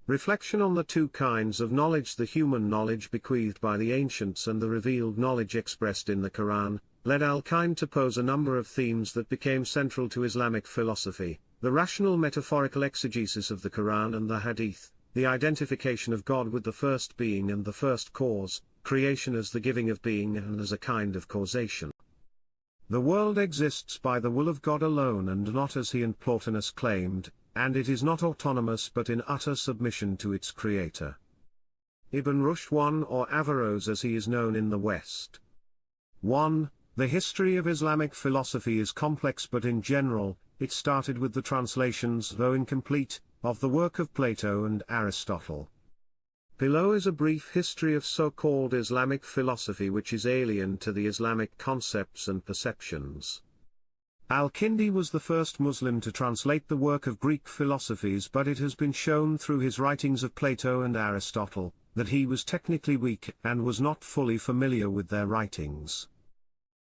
Reflection on the two kinds of knowledge, the human knowledge bequeathed by the ancients and the revealed knowledge expressed in the Quran, led Al-Kind to pose a number of themes that became central to Islamic philosophy: the rational metaphorical exegesis of the Quran and the Hadith, the identification of God with the first being and the first cause, creation as the giving of being and as a kind of causation. The world exists by the will of God alone and not as he and Plotinus claimed, and it is not autonomous but in utter submission to its creator. Ibn Rushd I, or Averroes as he is known in the West. 1. The history of Islamic philosophy is complex, but in general, it started with the translations, though incomplete, of the work of Plato and Aristotle. Below is a brief history of so-called Islamic philosophy which is alien to the Islamic concepts and perceptions. Al-Kindi was the first Muslim to translate the work of Greek philosophies, but it has been shown through his writings of Plato and Aristotle, that he was technically weak and was not fully familiar with their writings.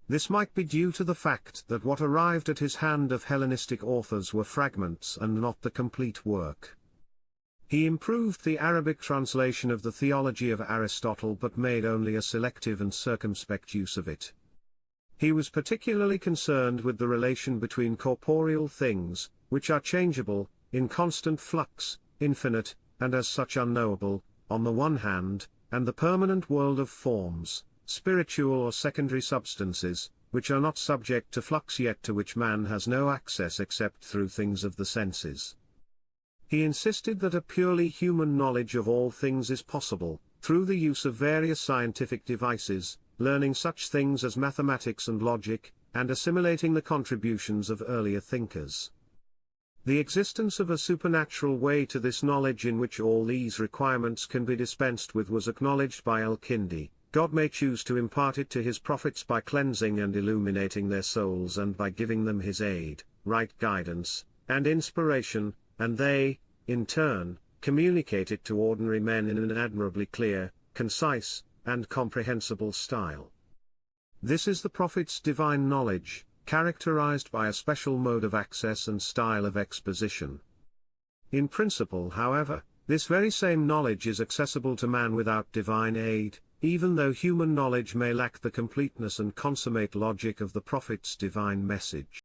This might be due to the fact that what arrived at his hand of Hellenistic authors were fragments and not the complete work. He improved the Arabic translation of the theology of Aristotle but made only a selective and circumspect use of it. He was particularly concerned with the relation between corporeal things, which are changeable, in constant flux, infinite, and as such unknowable, on the one hand, and the permanent world of forms, spiritual or secondary substances, which are not subject to flux yet to which man has no access except through things of the senses. He insisted that a purely human knowledge of all things is possible, through the use of various scientific devices, learning such things as mathematics and logic, and assimilating the contributions of earlier thinkers. The existence of a supernatural way to this knowledge in which all these requirements can be dispensed with was acknowledged by Al-Kindi. God may choose to impart it to his prophets by cleansing and illuminating their souls and by giving them his aid, right guidance, and inspiration, and they, in turn, communicate it to ordinary men in an admirably clear, concise, and comprehensible style. This is the prophet's divine knowledge, characterized by a special mode of access and style of exposition. In principle, however, this very same knowledge is accessible to man without divine aid, even though human knowledge may lack the completeness and consummate logic of the prophet's divine message.